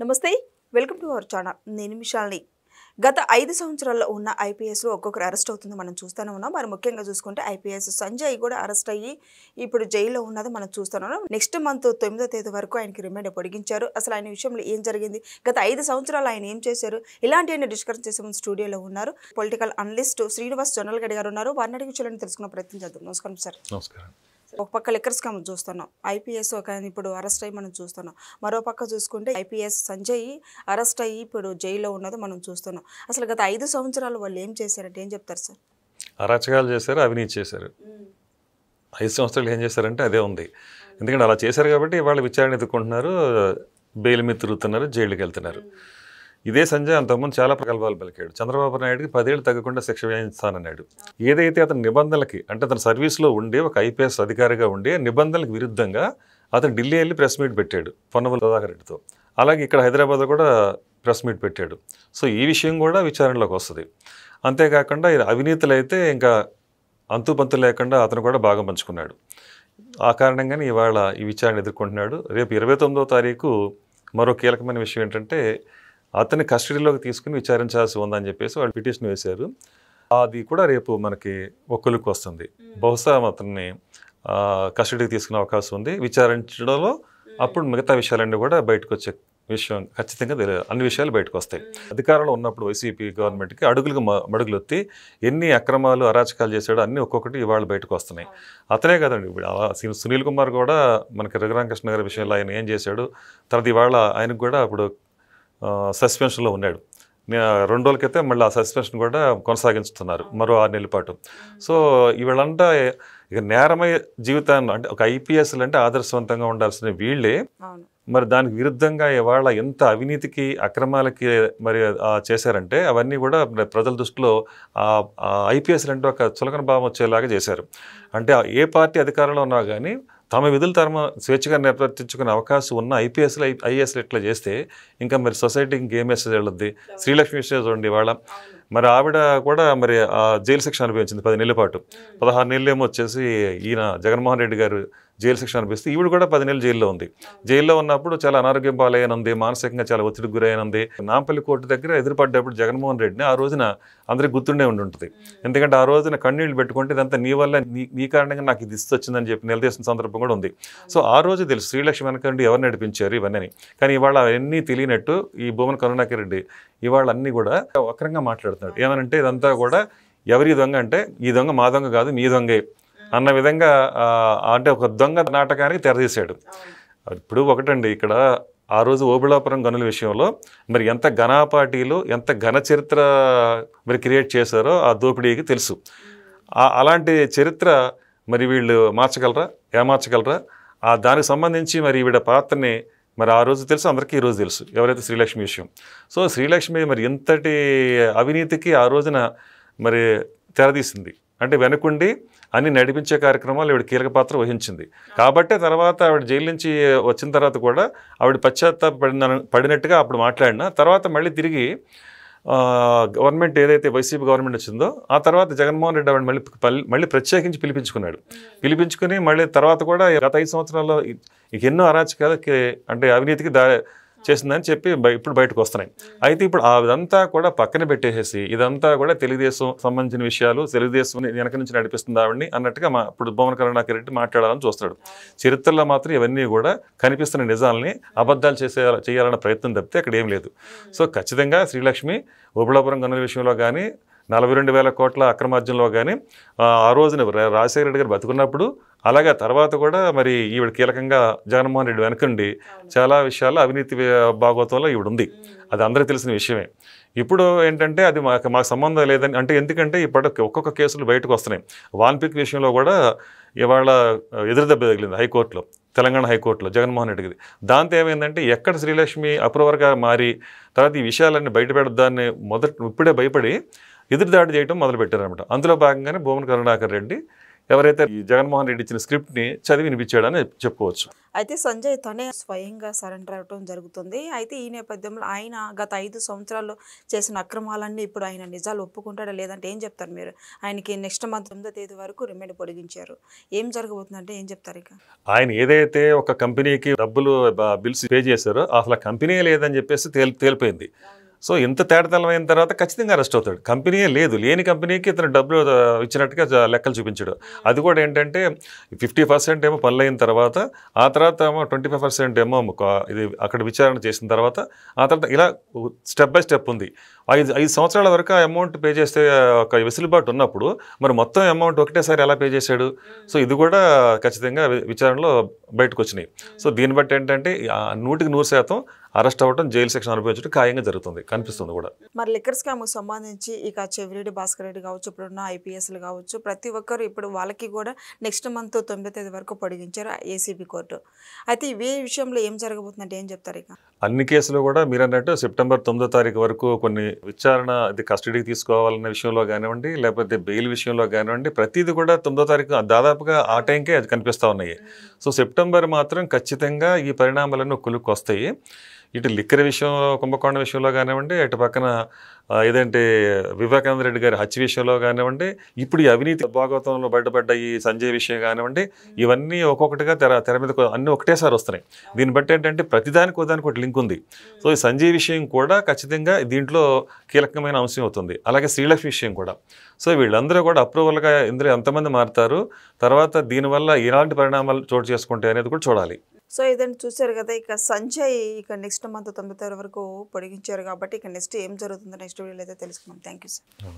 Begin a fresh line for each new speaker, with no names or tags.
నమస్తే welcome to our channel నేను మిషాల్ని గత 5 సంవత్సరాల్లో ఉన్న ఐపీఎస్ లో ఒక్కొక్కరు అరెస్ట్ అవుతుంది మనం చూస్తూనే ఉన్నాం మరి ముఖ్యంగా చూసుకుంటే ఐపీఎస్ సంజయ్ కూడా అరెస్ట్ అయ్యి ఇప్పుడు జైల్లో ఉన్నది మనం చూస్తున్నాం నెక్స్ట్ మంత్ 9వ తేదీ వరకు ఆయనకి రిమైండ్ పొడిగించారు అసలు ఆయన విషయంలో ఏం జరిగింది గత 5 సంవత్సరాలు ఆయన ఏం చేశారు ఇలాంటి డిస్కస్ చేసే ముందు స్టూడియోలో ఉన్నారు పొలిటికల్ అనలిస్ట్ శ్రీనివాస్ జొన్నలగడ్డ గారు ఉన్నారు వారిని అడిగి విషయాలను తెలుసుకునే ప్రయత్నం చేద్దాం నమస్కారం సార్
నమస్కారం
ఒక పక్క లిక్కర్ స్కామ్ చూస్తున్నాం ఐపీఎస్ ఒక ఇప్పుడు అరెస్ట్ అయ్యి మనం చూస్తున్నాం మరో పక్క చూసుకుంటే ఐపీఎస్ సంజయ్ అరెస్ట్ అయ్యి ఇప్పుడు జైల్లో ఉన్నది మనం చూస్తున్నాం అసలు గత 5 సంవత్సరాలు వాళ్ళు ఏం చేశారంటే ఏం చెప్తారు సార్
అరాచకాలు చేశారు అవినీతి చేశారు 5 సంవత్సరాలు ఏం చేశారంటే అదే ఉంది ఎందుకంటే అలా చేశారు కాబట్టి వాళ్ళు విచారణ ఎదుర్కొంటున్నారు బెయిల్ మీద తిరుగుతున్నారు జైలుకి వెళ్తున్నారు ఇదే సంజయ్ అంతకుముందు చాలా ప్రగల్భాలు పలికాడు చంద్రబాబు నాయుడుకి 10 ఏళ్ళు తగ్గకుండా శిక్ష వేయించానన్నాడు ఏదైతే అతని నిబంధనలకి అంటే అతని సర్వీస్లో ఉండి ఒక ఐపీఎస్ అధికారిగా ఉండి నిబంధనలకు విరుద్ధంగా అతను ఢిల్లీ వెళ్ళి ప్రెస్ మీట్ పెట్టాడు పొన్నవల సుధాకర్ రెడ్డితో అలాగే ఇక్కడ హైదరాబాద్లో కూడా ప్రెస్ మీట్ పెట్టాడు సో ఈ విషయం కూడా విచారణలోకి వస్తుంది అంతేకాకుండా అవినీతులు అయితే ఇంకా అంతుపంతు లేకుండా అతను కూడా భాగం పంచుకున్నాడు ఆ కారణంగానే ఇవాళ ఈ విచారణ ఎదుర్కొంటున్నాడు రేపు 29వ తారీఖు మరో కీలకమైన విషయం ఏంటంటే అతన్ని కస్టడీలోకి తీసుకుని విచారించాల్సి ఉందని చెప్పేసి వాళ్ళు పిటిషన్ వేశారు అది కూడా రేపు మనకి ఒక్కరికి వస్తుంది బహుశా అతన్ని కస్టడీకి తీసుకునే అవకాశం ఉంది విచారించడంలో అప్పుడు మిగతా విషయాలన్నీ కూడా బయటకు వచ్చే విషయం ఖచ్చితంగా అన్ని విషయాలు బయటకు వస్తాయి అధికారంలో ఉన్నప్పుడు వైసీపీ గవర్నమెంట్కి అడుగులకు మడుగులు ఎత్తి ఎన్ని అక్రమాలు అరాచకాలు చేశాడో అన్నీ ఒక్కొక్కటి ఇవాళ బయటకు వస్తున్నాయి అతనే కదండి ఇప్పుడు సునీల్ కుమార్ కూడా మనకి రఘురామకృష్ణ గారి విషయంలో ఆయన ఏం చేశాడు తర్వాత ఇవాళ ఆయనకు కూడా అప్పుడు సస్పెన్షన్లో ఉన్నాడు 2 రోజుల క్రితం మళ్ళీ ఆ సస్పెన్షన్ కూడా కొనసాగించుతున్నారు మరో 6 నెలల పాటు సో ఇవాళంతా ఇక నేరమయ జీవితాన్ని అంటే ఒక ఐపీఎస్లు అంటే ఆదర్శవంతంగా ఉండాల్సిన వీళ్ళే మరి దానికి విరుద్ధంగా ఇవాళ ఎంత అవినీతికి అక్రమాలకి మరి చేశారంటే అవన్నీ కూడా ప్రజల దృష్టిలో ఐపీఎస్లు అంటే ఒక చులకన భావం వచ్చేలాగా చేశారు అంటే ఏ పార్టీ అధికారంలో ఉన్నా కానీ తమ విధులు స్వేచ్ఛగా నిర్వర్తించుకునే అవకాశం ఉన్న ఐపీఎస్లు ఐఏఎస్లు ఇట్లా చేస్తే ఇంకా మరి సొసైటీకి ఇంకేం మెసేజ్ వెళ్ళొద్ది శ్రీలక్ష్మి విషయం చూడండి ఇవాళ మరి ఆవిడ కూడా మరి జైలు శిక్ష అనుభవించింది 10 నెలల పాటు 16 నెలలు ఏమో వచ్చేసి ఈయన జగన్మోహన్ రెడ్డి గారు జైలు శిక్ష అనిపిస్తే ఈవిడ కూడా 10 నెలలు జైల్లో ఉంది జైల్లో ఉన్నప్పుడు చాలా అనారోగ్యం పాలైనంది మానసికంగా చాలా ఒత్తిడికి గురైనంది నాంపల్లి కోర్టు దగ్గర ఎదురుపడ్డప్పుడు జగన్మోహన్ రెడ్డిని ఆ రోజున అందరికి గుర్తుండే ఉంటుంది ఎందుకంటే ఆ రోజున కన్నీళ్లు పెట్టుకుంటే ఇదంతా నీ వల్ల నీ కారణంగా నాకు ఇది వచ్చిందని చెప్పి నిలదీసిన సందర్భం కూడా ఉంది సో ఆ రోజు తెలుసు శ్రీలక్ష్మి వెనకండి ఎవరు నడిపించారు ఇవన్నీ కానీ ఇవాళ అవన్నీ తెలియనట్టు ఈ భూమన కరుణాకర్ రెడ్డి ఇవాళ అన్నీ కూడా వక్రంగా మాట్లాడుతున్నాడు ఏమనంటే ఇదంతా కూడా ఎవరి దొంగ అంటే ఈ దొంగ మా దొంగ కాదు మీ దొంగే అన్న విధంగా అంటే ఒక దొంగ నాటకానికి తెరదీశాడు ఇప్పుడు ఒకటండి ఇక్కడ ఆ రోజు ఓబుళాపురం గనుల విషయంలో మరి ఎంత ఘనాపాటీలు ఎంత ఘన చరిత్ర మరి క్రియేట్ చేశారో ఆ దోపిడీకి తెలుసు అలాంటి చరిత్ర మరి వీళ్ళు మార్చగలరా ఏమార్చగలరా దానికి సంబంధించి మరి వీళ్ళ పాత్రని మరి ఆ రోజు తెలుసు అందరికీ ఈ రోజు తెలుసు ఎవరైతే శ్రీలక్ష్మి విషయం సో శ్రీలక్ష్మి మరి ఎంతటి అవినీతికి ఆ రోజున మరి తెరదీసింది అంటే వెనుకుండి అన్ని నడిపించే కార్యక్రమాలు ఆవిడ కీలక పాత్ర వహించింది కాబట్టే తర్వాత ఆవిడ జైలు నుంచి వచ్చిన తర్వాత కూడా ఆవిడ పడినట్టుగా అప్పుడు మాట్లాడినా తర్వాత మళ్ళీ తిరిగి గవర్నమెంట్ ఏదైతే వైసీపీ గవర్నమెంట్ వచ్చిందో ఆ తర్వాత జగన్మోహన్ రెడ్డి ఆవిడ మళ్ళీ ప్రత్యేకించి పిలిపించుకుని మళ్ళీ తర్వాత కూడా గత 5 సంవత్సరాల్లో ఎన్నో అరాచకాలకి అంటే అవినీతికి చేసిందని చెప్పి ఇప్పుడు బయటకు వస్తున్నాయి అయితే ఇప్పుడు అదంతా కూడా పక్కన పెట్టేసేసి ఇదంతా కూడా తెలుగుదేశం సంబంధించిన విషయాలు తెలుగుదేశం వెనక నుంచి నడిపిస్తుంది ఆవిడని అన్నట్టుగా ఇప్పుడు భువన కరుణాకర్ రెడ్డి మాట్లాడాలని చూస్తున్నాడు చరిత్రలో మాత్రం ఇవన్నీ కూడా కనిపిస్తున్న నిజాలని అబద్ధాలు చేయాలన్న ప్రయత్నం తప్పితే అక్కడ ఏం లేదు సో ఖచ్చితంగా శ్రీలక్ష్మి ఓబుళాపురం గనుల విషయంలో కానీ 42,000 కోట్ల అక్రమార్జనలో కానీ ఆ రోజున రాజశేఖర రెడ్డి గారు బతుకున్నప్పుడు అలాగే తర్వాత కూడా మరి ఈవిడ కీలకంగా జగన్మోహన్ రెడ్డి వెనకండి చాలా విషయాల్లో అవినీతి భాగవతంలో ఈవిడ ఉంది అది అందరికీ తెలిసిన విషయమే ఇప్పుడు ఏంటంటే అది మాకు సంబంధం లేదని అంటే ఎందుకంటే ఇప్పటికి ఒక్కొక్క కేసులు బయటకు వస్తున్నాయి వాల్మీకి విషయంలో కూడా ఇవాళ ఎదురుదెబ్బ తగిలింది హైకోర్టులో తెలంగాణ హైకోర్టులో జగన్మోహన్ రెడ్డికి దాంతో ఏమైందంటే ఎక్కడ శ్రీలక్ష్మి అప్రూవర్గా మారి తర్వాత ఈ విషయాలన్నీ బయటపెడదాన్ని ఇప్పుడే భయపడి ఎదురుదాడి చేయడం మొదలుపెట్టారనమాట అందులో భాగంగానే భువన కరుణాకర్ రెడ్డి ఎవరైతే ఈ జగన్మోహన్ రెడ్డి ఇచ్చిన స్క్రిప్ట్ని చదివి వినిపించాడని చెప్పుకోవచ్చు.
అయితే సంజయ్ తనే స్వయంగా సరెండర్ అవ్వడం జరుగుతుంది. అయితే ఈ నేపథ్యంలో ఆయన గత 5 సంవత్సరాల్లో చేసిన అక్రమాలన్నీ ఇప్పుడు ఆయన నిజాలు ఒప్పుకుంటాడా లేదంటే ఏం చెప్తారు మీరు? ఆయనకి నెక్స్ట్ మంత్ 9వ తేదీ వరకు రిమైండ్ పొడిగించారు. ఏం జరగబోతుందంటే ఏం చెప్తారు ఇక?
ఆయన ఏదైతే ఒక కంపెనీకి డబ్బులు బిల్స్ పే చేశారో అసలు ఆ కంపెనీయే లేదని చెప్పేసి తేలిపోయింది. సో ఇంత తేటతలం అయిన తర్వాత ఖచ్చితంగా అరెస్ట్ అవుతాడు. కంపెనీయే లేదు, లేని కంపెనీకి ఇతను డబ్బులు ఇచ్చినట్టుగా లెక్కలు చూపించాడు. అది కూడా ఏంటంటే 50% ఏమో పనులు అయిన తర్వాత, ఆ తర్వాత ఏమో 25% ఏమో ఇది అక్కడ విచారణ చేసిన తర్వాత, ఆ తర్వాత ఇలా స్టెప్ బై స్టెప్ ఉంది. 5 సంవత్సరాల వరకు ఆ అమౌంట్ పే చేస్తే ఒక వెసులుబాటు ఉన్నప్పుడు మరి మొత్తం అమౌంట్ ఒకటేసారి ఎలా పే చేశాడు? సో ఇది కూడా ఖచ్చితంగా విచారణలో బయటకు వచ్చినాయి. సో దీన్ని బట్టి ఏంటంటే 100% అరెస్ట్ అవ్వడం, జైలు శిక్షణ అనుభవించడం ఖాయంగా జరుగుతుంది, కనిపిస్తుంది కూడా.
మరి లిక్కర్ స్కామ్కు సంబంధించి ఇక చెవిరెడ్డి భాస్కర్ రెడ్డి కావచ్చు, ఇప్పుడున్న ఐపీఎస్లు కావచ్చు, ప్రతి ఒక్కరు ఇప్పుడు వాళ్ళకి కూడా నెక్స్ట్ మంత్ 9వ తేదీ వరకు పొడిగించారు ఏసీబీ కోర్టు. అయితే ఇవే విషయంలో ఏం జరగబోతుందంటే ఏం చెప్తారు ఇక?
అన్ని కేసులు కూడా మీరు అన్నట్టు సెప్టెంబర్ 9వ తారీఖు వరకు కొన్ని విచారణ అది కస్టడీకి తీసుకోవాలన్న విషయంలో కానివ్వండి, లేకపోతే బెయిల్ విషయంలో కానివ్వండి, ప్రతిదీ కూడా 9వ తారీఖు దాదాపుగా ఆ టైంకే అది కనిపిస్తూ ఉన్నాయి. సో సెప్టెంబర్ మాత్రం ఖచ్చితంగా ఈ పరిణామాలన్నీ కొలుక్కు వస్తాయి. ఇటు లిక్కర్ విషయంలో, కుంభకోణం విషయంలో కానివ్వండి, అటు పక్కన ఏదంటే వివేకానంద రెడ్డి గారి హత్య విషయంలో కానివ్వండి, ఇప్పుడు ఈ అవినీతి భాగవతంలో బయటపడ్డ ఈ సంజయ్ విషయం కానివ్వండి, ఇవన్నీ ఒక్కొక్కటిగా తెర మీద అన్నీ ఒకటేసారి వస్తున్నాయి. దీన్ని బట్టి ఏంటంటే ప్రతిదానికి ఒకటి లింక్ ఉంది. సో ఈ సంజయ్ విషయం కూడా ఖచ్చితంగా దీంట్లో కీలకమైన అంశం అవుతుంది. అలాగే శ్రీలక్ష్మి విషయం కూడా. సో వీళ్ళందరూ కూడా అప్రూవల్గా ఇందులో ఎంతమంది మారుతారు, తర్వాత దీనివల్ల ఎలాంటి పరిణామాలు చోటు చేసుకుంటాయి అనేది కూడా చూడాలి.
సో ఇదంతా చూశారు కదా, ఇక సంజయ్ ఇక నెక్స్ట్ మంత్ 9వ తేదీ వరకు పొడిగించారు కాబట్టి ఇక నెక్స్ట్ ఏం జరుగుతుందో నెక్స్ట్ వీడియోలో అయితే తెలుసుకుందాం. Thank you sir.